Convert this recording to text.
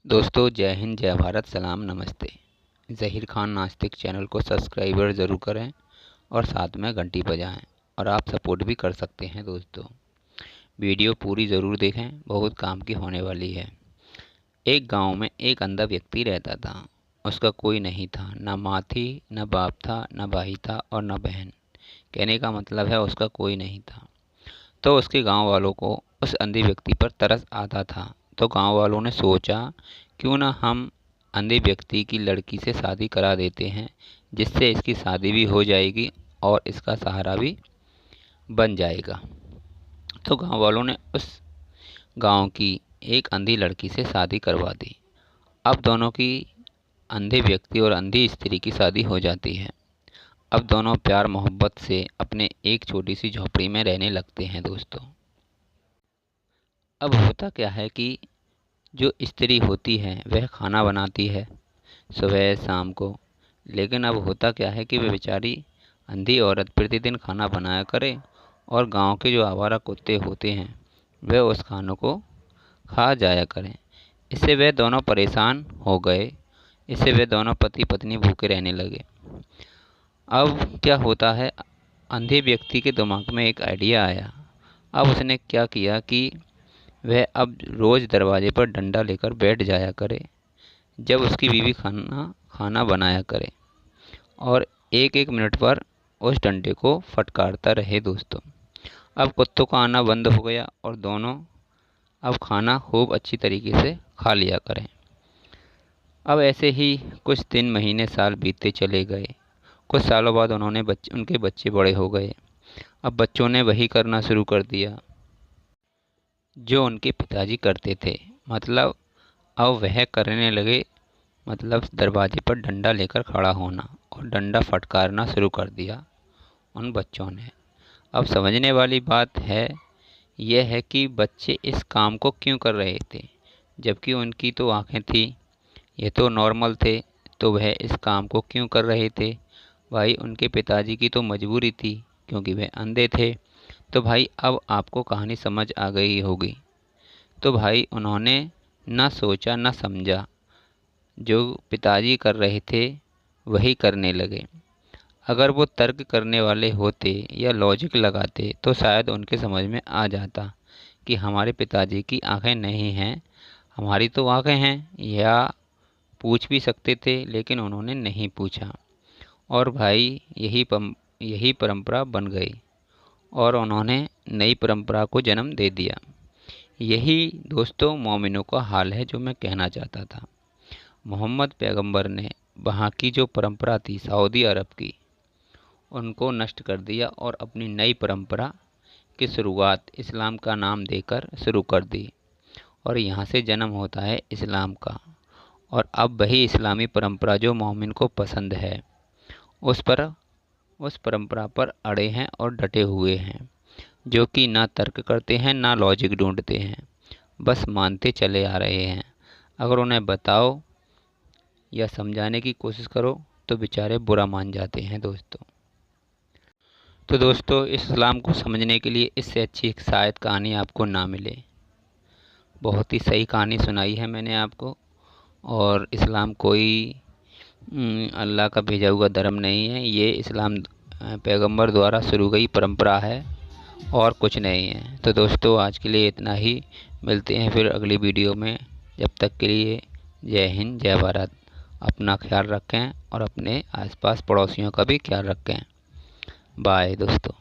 दोस्तों जय हिंद, जय भारत, सलाम, नमस्ते। ज़हीर खान नास्तिक चैनल को सब्सक्राइबर ज़रूर करें और साथ में घंटी बजाएं। और आप सपोर्ट भी कर सकते हैं। दोस्तों वीडियो पूरी ज़रूर देखें, बहुत काम की होने वाली है। एक गांव में एक अंधा व्यक्ति रहता था। उसका कोई नहीं था, न माँ थी, न बाप था, न भाई था और न बहन। कहने का मतलब है उसका कोई नहीं था। तो उसके गांव वालों को उस अंधे व्यक्ति पर तरस आता था। तो गांव वालों ने सोचा, क्यों ना हम अंधे व्यक्ति की लड़की से शादी करा देते हैं, जिससे इसकी शादी भी हो जाएगी और इसका सहारा भी बन जाएगा। तो गांव वालों ने उस गांव की एक अंधी लड़की से शादी करवा दी। अब दोनों की, अंधे व्यक्ति और अंधी स्त्री की शादी हो जाती है। अब दोनों प्यार मोहब्बत से अपने एक छोटी सी झोपड़ी में रहने लगते हैं। दोस्तों अब होता क्या है कि जो स्त्री होती है वह खाना बनाती है सुबह शाम को। लेकिन अब होता क्या है कि वह बेचारी अंधी औरत प्रतिदिन खाना बनाया करे और गांव के जो आवारा कुत्ते होते हैं वह उस खानों को खा जाया करें। इससे वे दोनों परेशान हो गए। इससे वे दोनों पति पत्नी भूखे रहने लगे। अब क्या होता है, अंधे व्यक्ति के दिमाग में एक आइडिया आया। अब उसने क्या किया कि वह अब रोज़ दरवाजे पर डंडा लेकर बैठ जाया करे जब उसकी बीवी खाना खाना बनाया करे, और एक एक मिनट पर उस डंडे को फटकारता रहे। दोस्तों अब कुत्तों का आना बंद हो गया और दोनों अब खाना खूब अच्छी तरीके से खा लिया करें। अब ऐसे ही कुछ दिन, महीने, साल बीतते चले गए। कुछ सालों बाद उनके बच्चे बड़े हो गए। अब बच्चों ने वही करना शुरू कर दिया जो उनके पिताजी करते थे। मतलब अब वह करने लगे। मतलब दरवाजे पर डंडा लेकर खड़ा होना और डंडा फटकारना शुरू कर दिया उन बच्चों ने। अब समझने वाली बात है यह है कि बच्चे इस काम को क्यों कर रहे थे, जबकि उनकी तो आंखें थी, ये तो नॉर्मल थे। तो वह इस काम को क्यों कर रहे थे? भाई उनके पिताजी की तो मजबूरी थी, क्योंकि वह अंधे थे। तो भाई अब आपको कहानी समझ आ गई होगी। तो भाई उन्होंने न सोचा न समझा, जो पिताजी कर रहे थे वही करने लगे। अगर वो तर्क करने वाले होते या लॉजिक लगाते तो शायद उनके समझ में आ जाता कि हमारे पिताजी की आंखें नहीं हैं, हमारी तो आंखें हैं। या पूछ भी सकते थे, लेकिन उन्होंने नहीं पूछा। और भाई यही परंपरा बन गई और उन्होंने नई परंपरा को जन्म दे दिया। यही दोस्तों मोमिनों का हाल है, जो मैं कहना चाहता था। मोहम्मद पैगंबर ने वहाँ की जो परंपरा थी सऊदी अरब की, उनको नष्ट कर दिया और अपनी नई परंपरा की शुरुआत इस्लाम का नाम देकर शुरू कर दी। और यहाँ से जन्म होता है इस्लाम का। और अब वही इस्लामी परंपरा जो मोमिन को पसंद है, उस परंपरा पर अड़े हैं और डटे हुए हैं, जो कि ना तर्क करते हैं ना लॉजिक ढूंढते हैं, बस मानते चले आ रहे हैं। अगर उन्हें बताओ या समझाने की कोशिश करो तो बेचारे बुरा मान जाते हैं। तो दोस्तों इस्लाम को समझने के लिए इससे अच्छी शायद कहानी आपको ना मिले। बहुत ही सही कहानी सुनाई है मैंने आपको। और इस्लाम कोई अल्लाह का भेजा हुआ धर्म नहीं है। ये इस्लाम पैगंबर द्वारा शुरू गई परंपरा है और कुछ नहीं है। तो दोस्तों आज के लिए इतना ही। मिलते हैं फिर अगली वीडियो में। जब तक के लिए जय हिंद, जय भारत। अपना ख्याल रखें और अपने आसपास पड़ोसियों का भी ख्याल रखें। बाय दोस्तों।